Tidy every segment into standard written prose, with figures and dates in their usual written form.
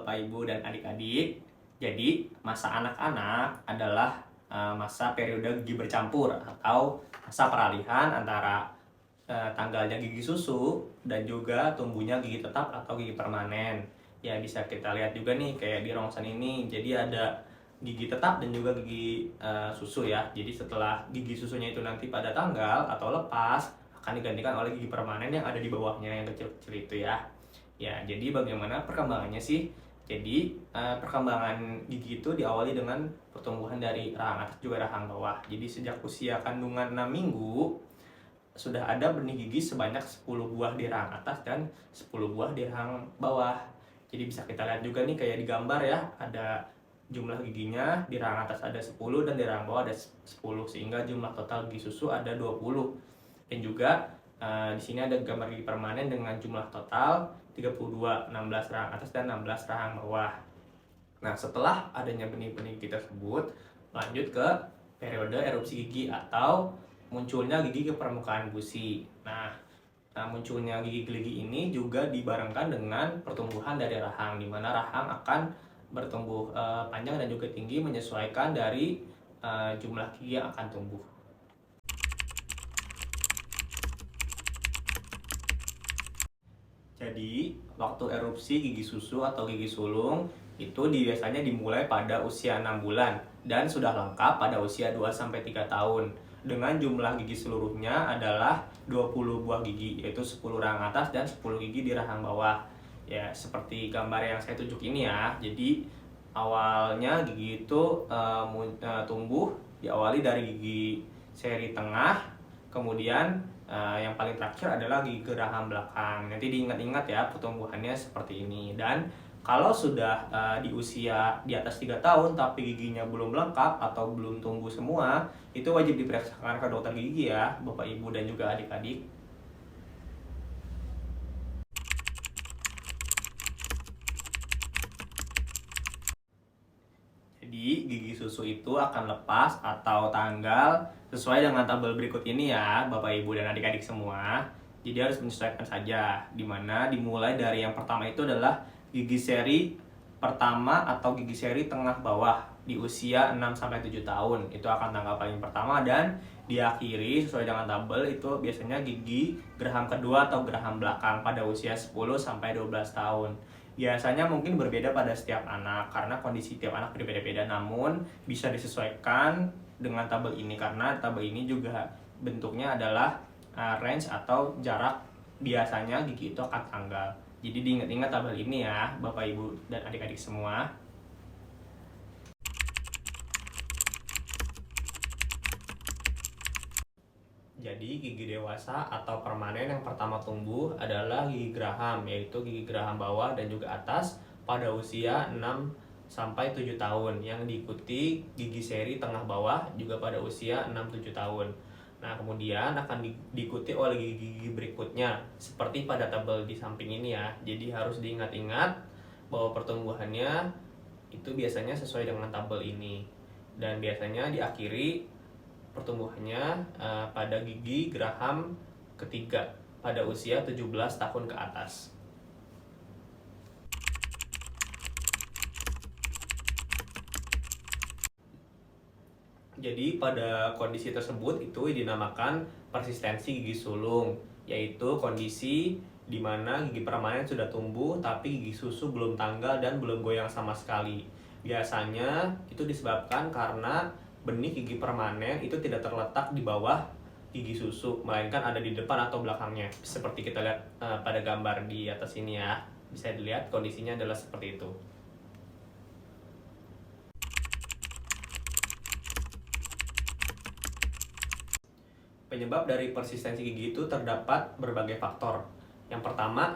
Bapak, Ibu, dan adik-adik. Jadi, masa anak-anak adalah masa periode gigi bercampur atau masa peralihan antara tanggalnya gigi susu dan juga tumbuhnya gigi tetap atau gigi permanen. Ya, bisa kita lihat juga nih kayak di rongsan ini. Jadi ada gigi tetap dan juga gigi susu ya. Jadi setelah gigi susunya itu nanti pada tanggal atau lepas, akan digantikan oleh gigi permanen yang ada di bawahnya yang kecil-kecil itu ya. Ya, jadi bagaimana perkembangannya sih? Jadi, perkembangan gigi itu diawali dengan pertumbuhan dari rahang atas juga rahang bawah. Jadi, sejak usia kandungan 6 minggu, sudah ada benih gigi sebanyak 10 buah di rahang atas dan 10 buah di rahang bawah. Jadi, bisa kita lihat juga nih kayak di gambar ya, ada jumlah giginya, di rahang atas ada 10 dan di rahang bawah ada 10, sehingga jumlah total gigi susu ada 20. Dan juga di sini ada gambar gigi permanen dengan jumlah total 32, 16 rahang atas dan 16 rahang bawah. Nah, setelah adanya benih-benih gigi tersebut, lanjut ke periode erupsi gigi atau munculnya gigi ke permukaan gusi. Nah, munculnya gigi-gigi ini juga dibarengkan dengan pertumbuhan dari rahang, di mana rahang akan bertumbuh panjang dan juga tinggi menyesuaikan dari jumlah gigi yang akan tumbuh. Jadi, waktu erupsi gigi susu atau gigi sulung itu biasanya dimulai pada usia 6 bulan dan sudah lengkap pada usia 2-3 tahun. Dengan jumlah gigi seluruhnya adalah 20 buah gigi, yaitu 10 rahang atas dan 10 gigi di rahang bawah. Ya, seperti gambar yang saya tunjuk ini ya. Jadi, awalnya gigi itu tumbuh diawali dari gigi seri tengah, kemudian yang paling terakhir adalah gigi geraham belakang. Nanti diingat-ingat ya pertumbuhannya seperti ini. Dan kalau sudah di usia di atas 3 tahun tapi giginya belum lengkap atau belum tumbuh semua, itu wajib diperiksakan ke dokter gigi ya, Bapak, Ibu, dan juga adik-adik. Jadi, gigi susu itu akan lepas atau tanggal sesuai dengan tabel berikut ini ya, Bapak, Ibu, dan adik-adik semua. Jadi harus menyesuaikan saja, dimana dimulai dari yang pertama itu adalah gigi seri pertama atau gigi seri tengah bawah di usia 6-7 tahun. Itu akan tanggal paling pertama dan diakhiri sesuai dengan tabel itu biasanya gigi geraham kedua atau geraham belakang pada usia 10-12 tahun. Biasanya mungkin berbeda pada setiap anak karena kondisi tiap anak berbeda-beda, namun bisa disesuaikan dengan tabel ini karena tabel ini juga bentuknya adalah range atau jarak biasanya gigi itu akan tanggal. Jadi diingat-ingat tabel ini ya, Bapak, Ibu, dan adik-adik semua. Jadi gigi dewasa atau permanen yang pertama tumbuh adalah gigi geraham, yaitu gigi geraham bawah dan juga atas pada usia 6-7 tahun, yang diikuti gigi seri tengah bawah juga pada usia 6-7 tahun. Nah, kemudian akan diikuti oleh gigi-gigi berikutnya seperti pada tabel di samping ini ya. Jadi harus diingat-ingat bahwa pertumbuhannya itu biasanya sesuai dengan tabel ini. Dan biasanya diakhiri pertumbuhannya pada gigi geraham ketiga pada usia 17 tahun ke atas. Jadi pada kondisi tersebut itu dinamakan persistensi gigi sulung, yaitu kondisi di mana gigi permanen sudah tumbuh tapi gigi susu belum tanggal dan belum goyang sama sekali. Biasanya itu disebabkan karena benih gigi permanen itu tidak terletak di bawah gigi susu, melainkan ada di depan atau belakangnya. Seperti kita lihat pada gambar di atas ini ya, bisa dilihat kondisinya adalah seperti itu. Penyebab dari persistensi gigi itu terdapat berbagai faktor. Yang pertama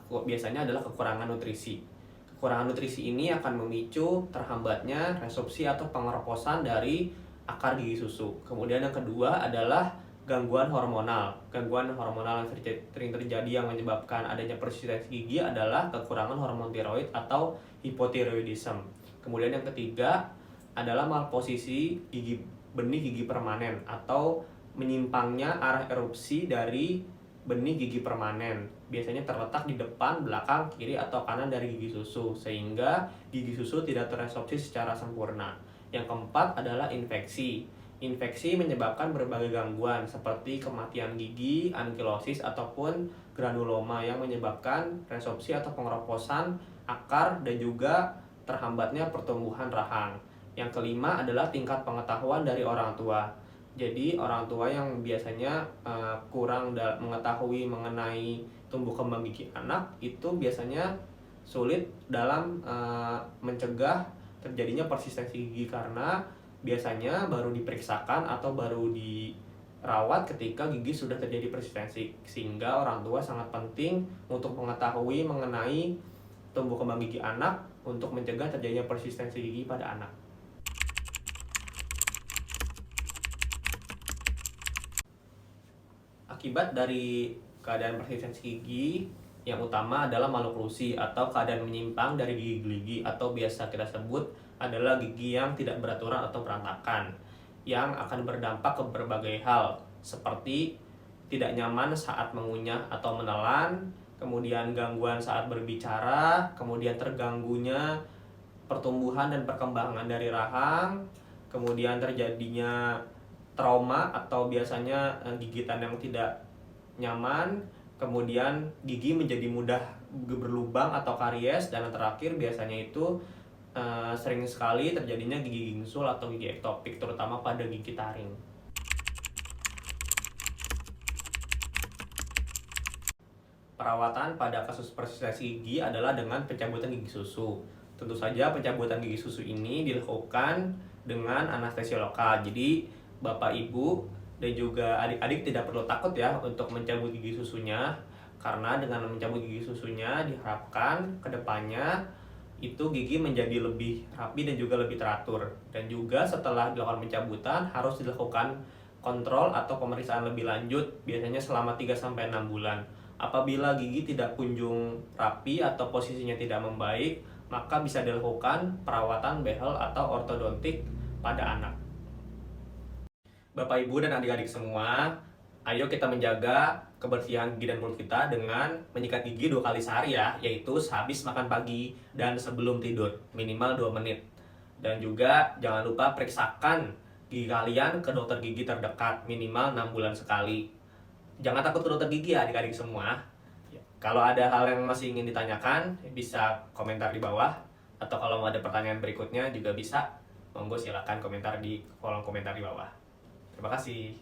biasanya adalah kekurangan nutrisi. Kekurangan nutrisi ini akan memicu terhambatnya resorpsi atau pengeroposan dari akar gigi susu. Kemudian yang kedua adalah gangguan hormonal. Gangguan hormonal yang sering terjadi yang menyebabkan adanya persistensi gigi adalah kekurangan hormon tiroid atau hipotiroidisme. Kemudian yang ketiga adalah malposisi benih gigi permanen atau menyimpangnya arah erupsi dari benih gigi permanen. Biasanya terletak di depan, belakang, kiri, atau kanan dari gigi susu, sehingga gigi susu tidak terresorpsi secara sempurna. Yang keempat adalah infeksi. Infeksi menyebabkan berbagai gangguan seperti kematian gigi, ankilosis, ataupun granuloma yang menyebabkan resorpsi atau pengeroposan akar dan juga terhambatnya pertumbuhan rahang. Yang kelima adalah tingkat pengetahuan dari orang tua. Jadi orang tua yang biasanya kurang mengetahui mengenai tumbuh kembang gigi anak itu biasanya sulit dalam mencegah terjadinya persistensi gigi, karena biasanya baru diperiksakan atau baru dirawat ketika gigi sudah terjadi persistensi, sehingga orang tua sangat penting untuk mengetahui mengenai tumbuh kembang gigi anak untuk mencegah terjadinya persistensi gigi pada anak. Akibat dari keadaan persistensi gigi yang utama adalah maloklusi atau keadaan menyimpang dari gigi-gigi, atau biasa kita sebut adalah gigi yang tidak beraturan atau berantakan, yang akan berdampak ke berbagai hal seperti tidak nyaman saat mengunyah atau menelan, kemudian gangguan saat berbicara, kemudian terganggunya pertumbuhan dan perkembangan dari rahang, kemudian terjadinya trauma atau biasanya gigitan yang tidak nyaman, kemudian gigi menjadi mudah berlubang atau karies, dan yang terakhir biasanya itu sering sekali terjadinya gigi gingsul atau gigi ektopik, terutama pada gigi taring. Perawatan pada kasus persistensi gigi adalah dengan pencabutan gigi susu. Tentu saja pencabutan gigi susu ini dilakukan dengan anestesi lokal. Jadi Bapak Ibu dan juga adik-adik tidak perlu takut ya untuk mencabut gigi susunya, karena dengan mencabut gigi susunya diharapkan kedepannya itu gigi menjadi lebih rapi dan juga lebih teratur. Dan juga setelah dilakukan pencabutan harus dilakukan kontrol atau pemeriksaan lebih lanjut, biasanya selama 3-6 bulan. Apabila gigi tidak kunjung rapi atau posisinya tidak membaik, maka bisa dilakukan perawatan behel atau ortodontik pada anak. Bapak Ibu dan adik-adik semua, ayo kita menjaga kebersihan gigi dan mulut kita dengan menyikat gigi 2 kali sehari ya, yaitu sehabis makan pagi dan sebelum tidur, minimal 2 menit. Dan juga jangan lupa periksakan gigi kalian ke dokter gigi terdekat minimal 6 bulan sekali. Jangan takut ke dokter gigi ya adik-adik semua. Kalau ada hal yang masih ingin ditanyakan, bisa komentar di bawah. Atau kalau mau ada pertanyaan berikutnya juga bisa, monggo silakan komentar di kolom komentar di bawah. Terima kasih.